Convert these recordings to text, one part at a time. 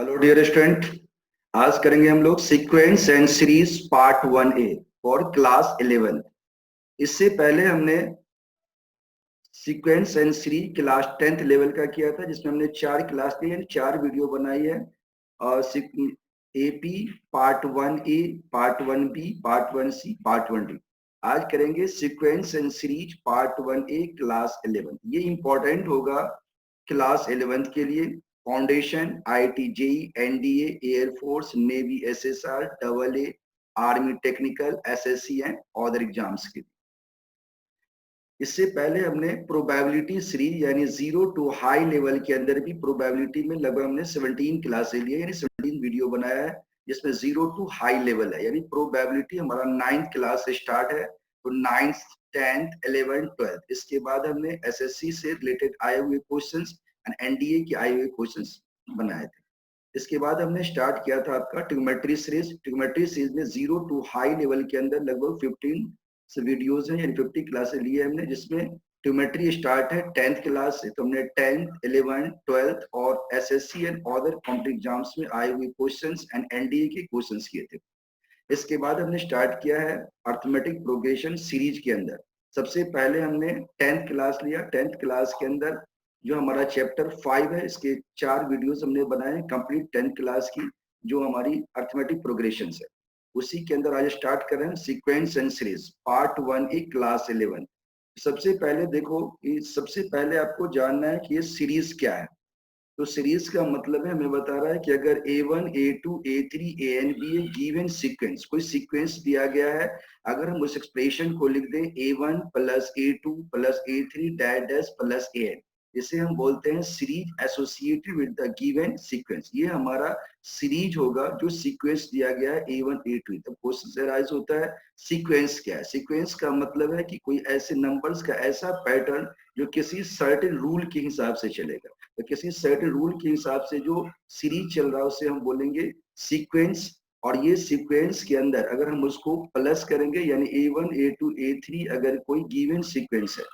Hello dear student. आज करेंगे हम लोग sequence and series part 1A for class 11। इससे पहले हमने sequence and series class 10th level का किया था, जिसमें हमने 4 क्लास ली है, 4 वीडियो बनाई है। और AP part 1A, part 1B, part 1C, part 1D। आज करेंगे sequence and series part 1A class 11। ये इंपॉर्टेंट होगा क्लास 11th के लिए। Foundation, IIT JEE, NDA, air force, navy, SSR, double A, army technical, SSC and other exams के लिए। इससे पहले हमने प्रोबेबिलिटी सीरीज यानी जीरो टू हाई लेवल के अंदर भी प्रोबेबिलिटी में लगभग हमने 17 क्लासेस लिए, यानी 17 वीडियो बनाया है, जिसमें जीरो टू हाई लेवल है। यानी प्रोबेबिलिटी हमारा 9th क्लास से स्टार्ट है, तो 9th, 10th, 11th, 12th। इसके बाद हमने एसएससी से रिलेटेड आए हुए क्वेश्चंस एंड एनडीए के आए हुए क्वेश्चंस बनाए थे। इसके बाद हमने स्टार्ट किया था आपका ट्रिग्नोमेट्री सीरीज। ट्रिग्नोमेट्री सीरीज में जीरो टू हाई लेवल के अंदर लगभग 15 से वीडियोस हैं, यानी 50 क्लासेस लिए हमने, जिसमें ट्रिग्नोमेट्री स्टार्ट है 10th क्लास से। तो हमने 10th, 11th, 12th और SSC and other competitive exams में आए हुए क्वेश्चंस एंड एनडीए के क्वेश्चंस किए थे। इसके बाद हमने स्टार्ट किया है अर्थमेटिक प्रोग्रेशन सीरीज के अंदर। सबसे पहले हमने 10th क्लास लिया। 10th क्लास के अंदर जो हमारा चैप्टर 5 है, इसके 4 वीडियोस हमने बनाए हैं कंप्लीट 10th क्लास की, जो हमारी अर्थमेटिक प्रोग्रेशन है। उसी के अंदर आज स्टार्ट कर रहे हैं sequence and series part 1A class 11। सबसे पहले देखो, सबसे पहले आपको जानना है कि ये सीरीज क्या है। तो सीरीज का मतलब है, हमें बता रहा है कि अगर A1, A2, A3, AN B A given sequence, कोई सीक्वेंस दिया गया है, अगर हम उस एक्सप्रेशन को लिख दें A1 plus A2 plus A3 dash dash plus AN, इसे हम बोलते हैं series associated with the given sequence. ये हमारा सीरीज होगा जो सीक्वेंस दिया गया है A1, A2। तब क्वेश्चन राइज होता है सीक्वेंस क्या है। सीक्वेंस का मतलब है कि कोई ऐसे नंबर्स का ऐसा पैटर्न जो किसी सर्टेन रूल के हिसाब से चलेगा। तो किसी सर्टेन रूल के हिसाब से जो सीरीज चल रहा है उसे हम बोलेंगे सीक्वेंस। और ये सीक्वेंस के अंदर अगर हम उसको प्लस करेंगे, यानी A1, A2, A3 अगर कोई गिवन सीक्वेंस है,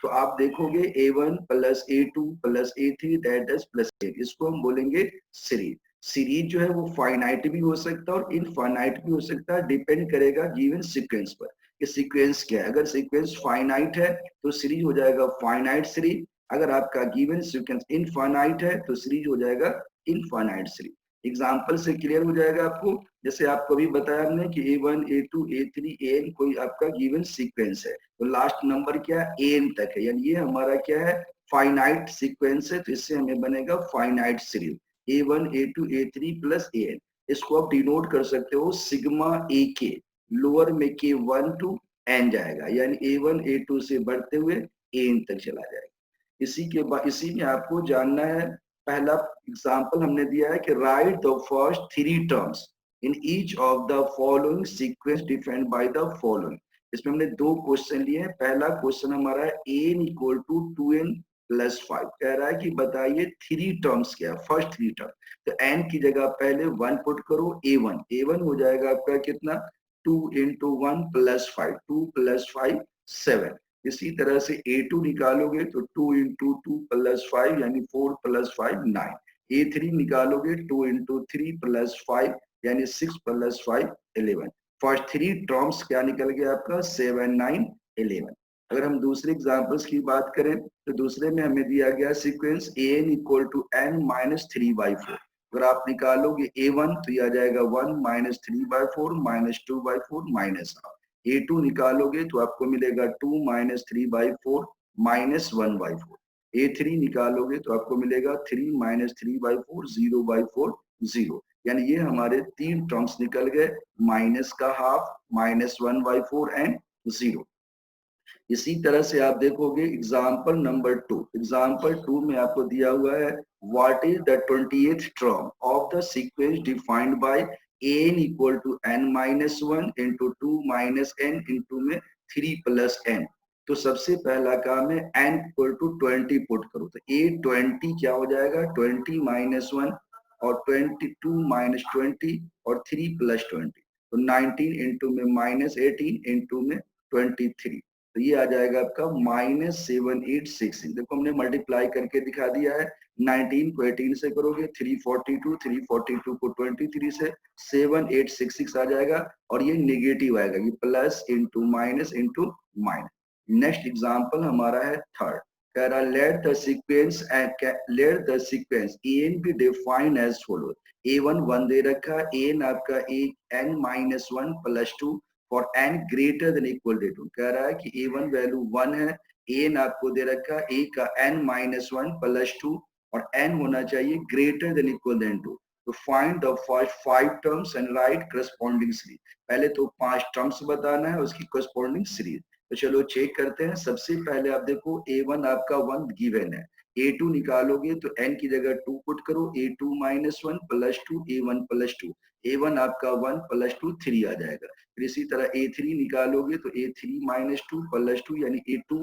तो आप देखोगे A1 plus A2 plus A3 dash plus A, इसको हम बोलेंगे सीरीज। सीरीज जो है वो फाइनाइट भी हो सकता है और इनफाइनाइट भी हो सकता है, डिपेंड करेगा गिवन सीक्वेंस पर कि सीक्वेंस क्या है। अगर सीक्वेंस फाइनाइट है तो सीरीज हो जाएगा फाइनाइट सीरीज। अगर आपका गिवन सीक्वेंस इनफाइनाइट है तो सीरीज हो जाएगा इनफाइनाइट सीरीज। एग्जांपल से क्लियर हो जाएगा आपको। जैसे आपको अभी बताया हमने कि A1, A2, A3, AN कोई आपका गिवन सीक्वेंस है, तो लास्ट नंबर क्या है, AN तक है, यानी ये हमारा क्या है, फाइनाइट सीक्वेंस है। तो इससे हमें बनेगा finite series A1, A2, A3 plus AN। इसको आप डिनोट कर सकते हो सिग्मा A के, लोअर में के 1 टू N जाएगा, यानी A1, A2 से बढ़ते हुए AN तक चला जाएगा। इसी के बाद इसी में आपको जानना है, पहला एग्जांपल हमने दिया है कि right the first 3 terms in each of the following sequence defined by the following. इसमें हमने 2 क्वेश्चन लिए हैं। पहला क्वेश्चन हमारा है n equal to 2n plus 5। कह रहा है कि बताइए 3 टर्म्स क्या है, फर्स्ट 3 टर्म। तो n की जगह पहले 1 पुट करो, A1 हो जाएगा आपका कितना, 2 इंटू 1 प्लस 5, 2 प्लस 5 7। इसी तरह से A2 निकालोगे तो 2 इंटू 2 प्लस 5 यानी 4 प्लस 5 9। A3 निकालोगे 2 इंटू 3 प्लस 5 यानी 6 प्लस 5 11। फर्स्ट 3 टर्म्स क्या निकल गया आपका, 7 9 11। अगर हम दूसरे एग्जाम्पल्स की बात करें तो दूसरे में हमें दिया गया sequence an equal to n minus 3/4। अगर आप निकालोगे A1 तो यह आ जाएगा 1 minus 3/4 minus 2/4 minus half. A2 निकालोगे तो आपको मिलेगा 2 माइनस 3/4 माइनस 1/4। A3 निकालोगे तो आपको मिलेगा 3 माइनस 3/4 0/4 0। यानी ये हमारे 3 टर्म्स निकल गए, माइनस का हाफ, माइनस 1/4 एंड 0। इसी तरह से आप देखोगे एग्जाम्पल नंबर 2। एग्जाम्पल 2 में आपको दिया हुआ है what is the 20th term of the sequence defined by n equal to n minus 1 into 2 minus n into में 3 प्लस n। तो सबसे पहला काम है n इक्वल टू 20 पुट करो, तो A20 क्या हो जाएगा, 20 माइनस 1 और 22 माइनस 20 और 3 प्लस 20, तो 19 इंटू में माइनस 18 इंटू में 23। तो ये आ जाएगा आपका -7866। देखो हमने मल्टीप्लाई करके दिखा दिया है। 19 को 18 से करोगे 342, 342 को 23 से 7866 आ जाएगा और ये नेगेटिव आएगा, ये plus into minus. Next example हमारा है थर्ड। कह रहा let the sequence n be defined as follow. A1 दे रखा, एन आपका n-1 plus 2 for n greater than equal to. कह रहा है कि A1 वैल्यू 1 है, एन आपको दे रखा a का n-1 प्लस 2 और n होना चाहिए ग्रेटर देन इक्वल देन 2। तो find the first 5 terms and write corresponding series. पहले तो 5 टर्म्स बताना है, उसकी करस्पॉन्डिंग सीरीज। तो चलो चेक करते हैं। सबसे पहले आप देखो A1 आपका 1 गिवन है, A2 निकालोगे तो n की जगह 2 पुट करो, A2-1 plus 2 A1 plus 2, A1 आपका 1 प्लस 2 3 आ जाएगा। फिर इसी तरह A3 निकालोगे तो A3-2 प्लस 2 यानी A2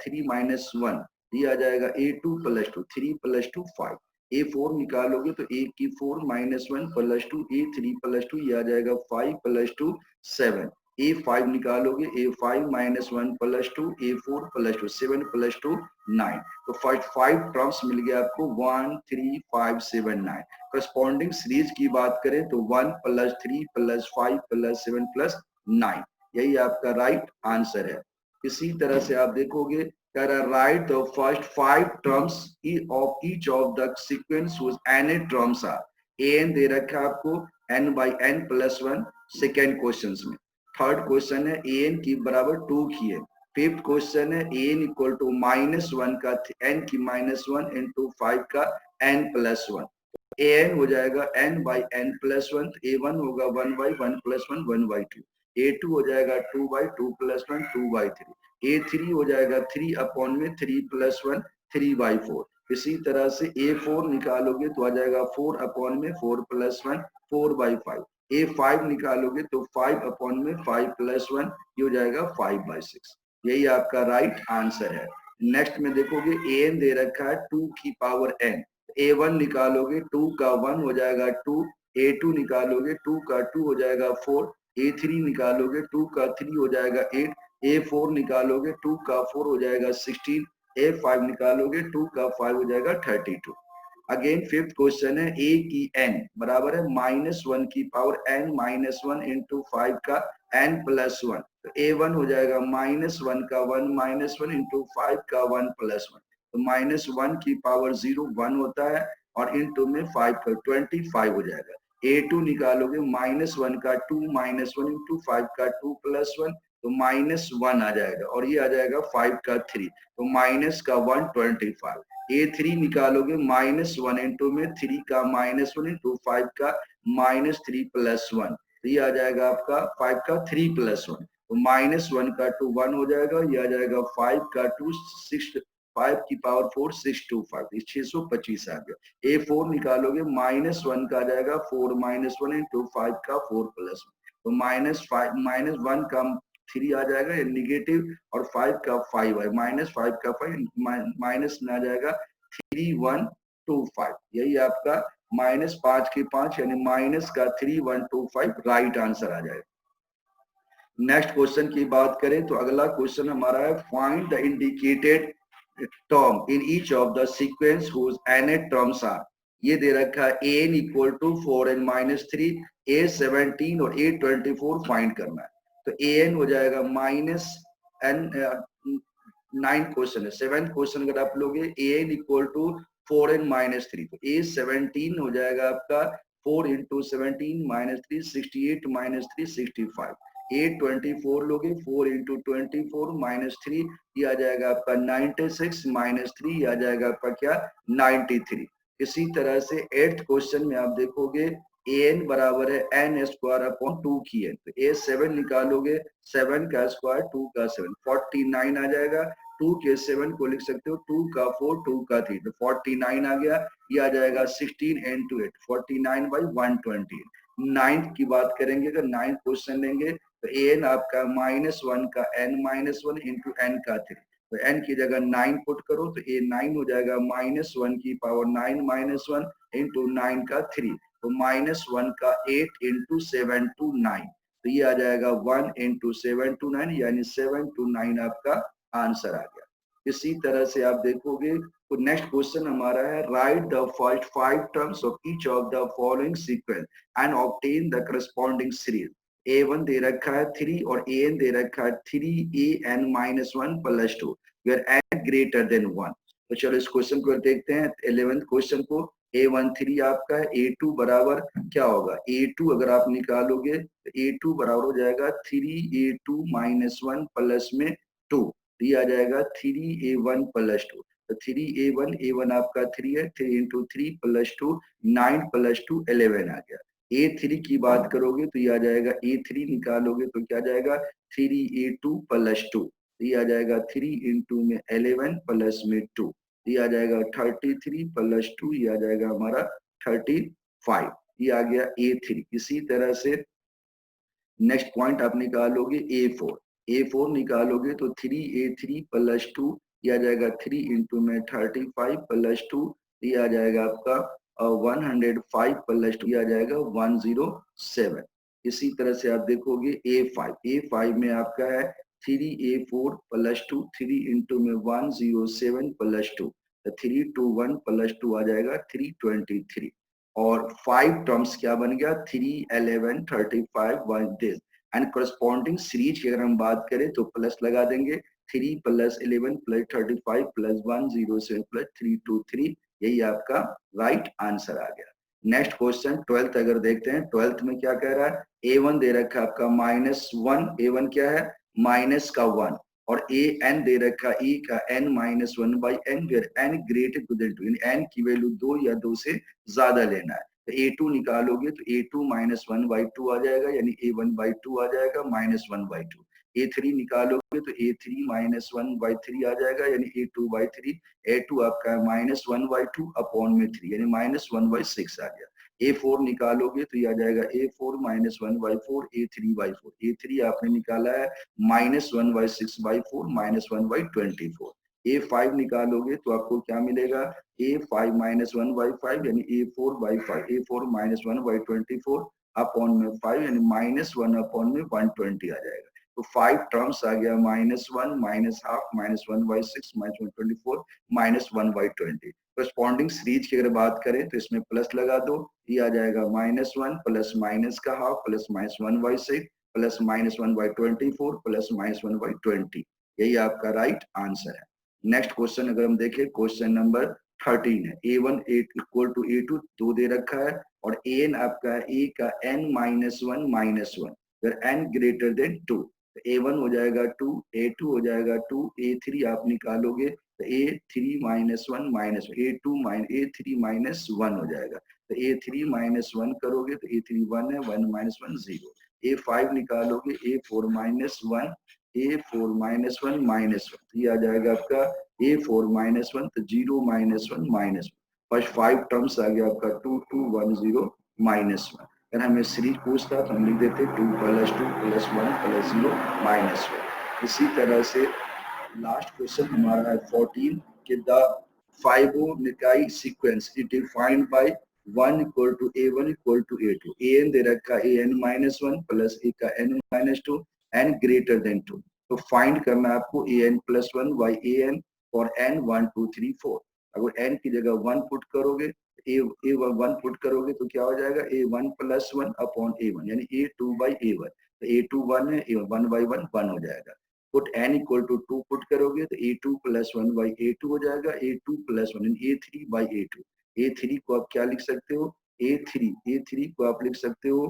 3-1, ये आ जाएगा A2 प्लस 2 3 प्लस 2 5। A4 निकालोगे तो A की 4-1 प्लस 2 A3 प्लस 2, ये आ जाएगा 5 प्लस 2 7। A5 निकालोगे A5-1 plus 2 A4 plus 2 7 plus 2 9। तो फर्स्ट 5 टर्म्स मिल गया आपको 1 3 5 7 9। करस्पॉन्डिंग सीरीज की बात करें तो 1 प्लस 3 प्लस 5 प्लस 7 प्लस 9, यही आपका राइट आंसर है। इसी तरह से आप देखोगे, कह रहा write the first 5 terms of each of the sequence whose n terms are. N दे रखा है आपको n/n प्लस 1 सेकेंड क्वेश्चन में। थर्ड क्वेश्चन है an की बराबर 2 की है। फिफ्थ क्वेश्चन है an इक्वल टू -1 का n की -1 इंटू 5 का n प्लस 1। an हो जाएगा n/n प्लस 1, a1 होगा 1/1 प्लस 1 1/2, a2 हो जाएगा 2/2 प्लस 1 2/3, a3 हो जाएगा 3 अपॉन में 3 प्लस 1 3/4। इसी तरह से a4 निकालोगे तो आ जाएगा 4 अपॉन में 4 प्लस 1 4/5। A5 निकालोगे तो 5 अपॉन में 5 प्लस 1, ये हो जाएगा 5/6। यही आपका राइट आंसर है। नेक्स्ट में देखोगे an दे रखा है 2 की पावर n। A1 निकालोगे 2 का 1 हो जाएगा 2, A2 निकालोगे 2 का 2 हो जाएगा 4, A3 निकालोगे 2 का 3 हो जाएगा 8, A4 निकालोगे 2 का 4 हो जाएगा 16, A5 निकालोगे 2 का 5 हो जाएगा 32। अगेन फिफ्थ क्वेश्चन है a की n बराबर है -1 की पावर n-1 इंटू 5 का n प्लस 1। तो a1 हो जाएगा -1 का 1 -1 इंटू 5 का 1 प्लस 1। तो -1 की पावर 0 1 होता है और इंटू में 5 का 25 हो जाएगा। a2 निकालोगे -1 का 2 -1 इंटू 5 का 2 प्लस 1, तो -1 आ जाएगा और ये आ जाएगा 5 का 3, तो माइनस का 1 25। A3 निकालोगे -1 इंटू में 3 का -1 इंटू 5 का -3 प्लस 1, तो ये आ जाएगा आपका 5 का 3 प्लस 1। तो -1 का 2 1 हो जाएगा, ये आ जाएगा 5 का 2 6, 5 की पावर 4 625, 625 आ गया। A4 निकालोगे -1 का आ जाएगा 4 -1 इंटू 5 का 4 प्लस 1, तो -1 का 3 आ जाएगा ये निगेटिव और 5 का 5 है, -5 का 5 माइनस में आ जाएगा 3125। यही आपका -5 की 5 यानी माइनस का 3125 राइट आंसर आ जाएगा। नेक्स्ट क्वेश्चन की बात करें तो अगला क्वेश्चन हमारा है find the indicated term in each of the sequence whose nth terms are. ये दे रखा है an equal to 4n-3, a17 और a24 फाइंड करना है। तो an हो जाएगा -n 9 क्वेश्चन है। 7 क्वेश्चन अगर आप लोगे an इक्वल टू 4n-3, तो a17 हो जाएगा आपका 4 इंटू 17 -3 68 -3 65। A24 लोगे 4 इंटू 24 -3, ये आ जाएगा आपका 96 -3, ये आ जाएगा आपका क्या 93। इसी तरह से 8th क्वेश्चन में आप देखोगे an बराबर है n स्क्वायर अपॉन 2 की n। तो a7 निकालोगे 7 का स्क्वायर 2 का 7 49 आ जाएगा। 2 के 7 को लिख सकते हो 2 का 4 2 का 3, तो 49 आ गया। ये आ जाएगा 16 into 8 49/120। नाइन्थ की बात करेंगे अगर 9th क्वेश्चन लेंगे तो an आपका -1 का n-1 इंटू n का 3, तो n की जगह 9 पुट करो तो a 9 हो जाएगा -1 की पावर 9 -1 इंटू 9 का 3, तो -1 का 8 इंटू 7 to 9, तो ये आ जाएगा 1 into 7 to 9 यानी 7 to 9 आपका आंसर आ गया। इसी तरह से आप देखोगे तो नेक्स्ट क्वेश्चन हमारा है right the first 5 terms of each of the following sequence and obtain the corresponding series. A1 दे रखा है 3 और an दे रखा है 3an-1 + 2 where n greater then 1। तो चलो इस क्वेश्चन को देखते हैं 11th क्वेश्चन को। A1 3 आपका है, A2 बराबर क्या होगा, A2 अगर आप निकालोगे तो A2 बराबर हो जाएगा 3a2-1 प्लस में 2, ये आ जाएगा 3a1 + 2। तो 3a1 A1 आपका 3 है, 3 into 3 + 2 9 + 2 11 आ गया। A3 की बात करोगे तो ये आ जाएगा A3 निकालोगे तो क्या जाएगा 3a2 + 2, ये आ जाएगा 3 into में 11 प्लस में 2, ये आ जाएगा 33 + 2, ये आ जाएगा हमारा 35, ये आ गया A3। इसी तरह से नेक्स्ट पॉइंट आप निकालोगे A4 निकालोगे तो 3a3 + 2, ये आ जाएगा 3 into में 35 + 2, ये आ जाएगा आपका 105 + 2, ये आ जाएगा 107। इसी तरह से आप देखोगे A5 में आपका है 3a4 + 2, 3 into में 107 + 2, 321 + 2 आ जाएगा 323। और 5 टर्म्स क्या बन गया 3 11 35 1 दिस एंड करस्पॉन्डिंग सीरीज की अगर हम बात करें तो प्लस लगा देंगे 3 + 11 + 35 + 107 + 323, यही आपका राइट आंसर आ गया। नेक्स्ट क्वेश्चन 12th अगर देखते हैं 12th में क्या कह रहा है A1 दे रखा है आपका -1, A1 क्या है माइनस का 1 और an दे रखा e का n-1/n where n greater to than 2 यानी n की वैल्यू 2 या 2 से ज्यादा लेना है। तो A2 निकालोगे तो A2 -1/2 आ जाएगा यानी A1/2 आ जाएगा -1/2। A3 निकालोगे तो A3 -1/3 आ जाएगा यानी A2/3। A2 आपका -1/2 अपॉन में 3 यानी -1/6 आ गया। A4 निकालोगे तो ये आ जाएगा A4 -1/4 A3/4। A3 आपने निकाला है -1/6/4 -1/24। A5 निकालोगे तो आपको क्या मिलेगा A5 -1/5 यानी A4/5, A4 -1/24 अपॉन में 5 यानी -1 अपॉन में 120 आ जाएगा। तो 5 टर्म्स आ गया -1 -1/2 -1/6 -1/24 -1/20। करस्पॉन्डिंग सीरीज की अगर बात करें तो इसमें प्लस लगा दो, ये आ जाएगा -1 प्लस माइनस का हाफ प्लस -1/6 प्लस -1/24 प्लस -1/20, यही आपका राइट आंसर है। नेक्स्ट क्वेश्चन अगर हम देखें क्वेश्चन नंबर 13 है A1 इक्वल टू A2 2 दे रखा है और an आपका है a का n-1 फिर n ग्रेटर देन 2। A1 हो जाएगा 2, A2 हो जाएगा 2, A3 आप निकालोगे तो A3 -1 A2 A3 -1 हो जाएगा। तो A3 -1 करोगे तो A3 1 है, 1 -1 0। A5 निकालोगे A4 -1 A4 -1 तो ये आ जाएगा आपका A4 -1 तो 0 -1 -1। फर्स्ट 5 टर्म्स आ गया आपका 2 2 1 0 -1। अगर हमें सीरीज पूछता तो हम लिख देते 2 + 2 + 1 + 0 -1। इसी तरह से लास्ट क्वेश्चन हमारा है 14 कि the Fibonacci sequence is defined by 1 = A1 = A2। an दे रखा an-1 प्लस a का n-2 n ग्रेटर देन 2। तो फाइंड करना है आपको an+1 by an और n 1 2 3 4। अगर n की जगह 1 पुट करोगे A1 पुट करोगे तो क्या हो जाएगा A1 + 1 अपॉन A1 यानी A2/A1। तो A2 1 है, A1 1/1 1 हो जाएगा। पुट n = 2 पुट करोगे तो A2 + 1/A2 हो जाएगा, A2 + 1 यानी A3/A2। A3 को आप क्या लिख सकते हो A3 को आप लिख सकते हो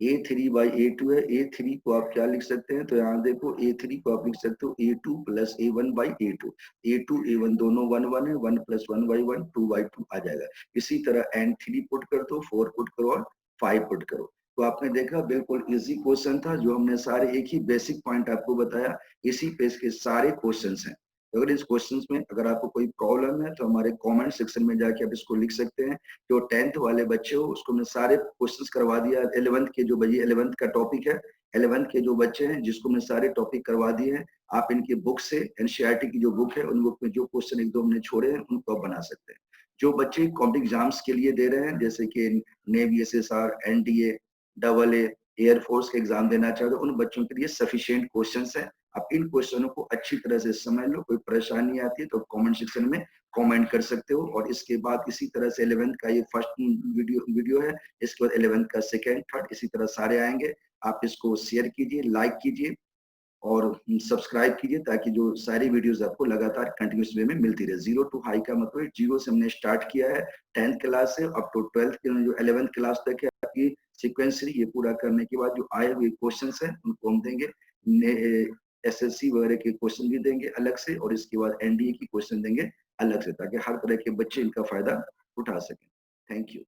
A3/A2 है, A3 को आप क्या लिख सकते हैं तो यहाँ देखो A3 को आप लिख सकते हो A2 + A1/A2। A2 A1 दोनों 1 1 है, 1 + 1/1 2/2 आ जाएगा। इसी तरह n3 पुट कर दो, 4 पुट करो और 5 पुट करो। तो आपने देखा बिल्कुल इजी क्वेश्चन था जो हमने सारे एक ही बेसिक पॉइंट आपको बताया, इसी पे इसके सारे क्वेश्चंस हैं। अगर इस क्वेश्चंस में अगर आपको कोई प्रॉब्लम है तो हमारे कमेंट सेक्शन में जाके आप इसको लिख सकते हैं। जो 10th वाले बच्चे हो उसको मैं सारे क्वेश्चंस करवा दिया। 11th के जो भैया 11th का टॉपिक है 11th के जो बच्चे हैं जिसको मैं सारे टॉपिक करवा दिए हैं, आप इनकी बुक से एनसीईआरटी की जो बुक है उन बुक में जो क्वेश्चन एक दो हमने छोड़े हैं उनको आप बना सकते हैं। जो बच्चे कॉम्पिटिटिव एग्जाम्स के लिए दे रहे हैं जैसे कि navy SSR NDA AA air force के एग्जाम देना चाहते हो, उन बच्चों के लिए सफिशिएंट क्वेश्चंस है। आप इन क्वेश्चनों को अच्छी तरह से समझ लो, कोई परेशानी आती है तो कमेंट सेक्शन में कमेंट कर सकते हो। और इसके बाद इसी तरह से 11th का ये फर्स्ट वीडियो है, इसके बाद 11th का सेकेंड, थर्ड, इसी तरह सारे आएंगे। आप इसको शेयर कीजिए, लाइक कीजिए और सब्सक्राइब कीजिए, ताकि जो सारी वीडियोस आपको लगातार कंटिन्यूस वे में मिलती रहे। जीरो टू हाई का मतलब जीरो से हमने स्टार्ट किया है 10th क्लास से अप टू 12th जो 11th क्लास तक है आपकी सीक्वेंस। ये पूरा करने के बाद जो आए हुए क्वेश्चन है उनको हम देंगे, एसएससी वगैरह के क्वेश्चन भी देंगे अलग से, और इसके बाद एनडीए की क्वेश्चन देंगे अलग से, ताकि हर तरह के बच्चे इनका फायदा उठा सकें। Thank you.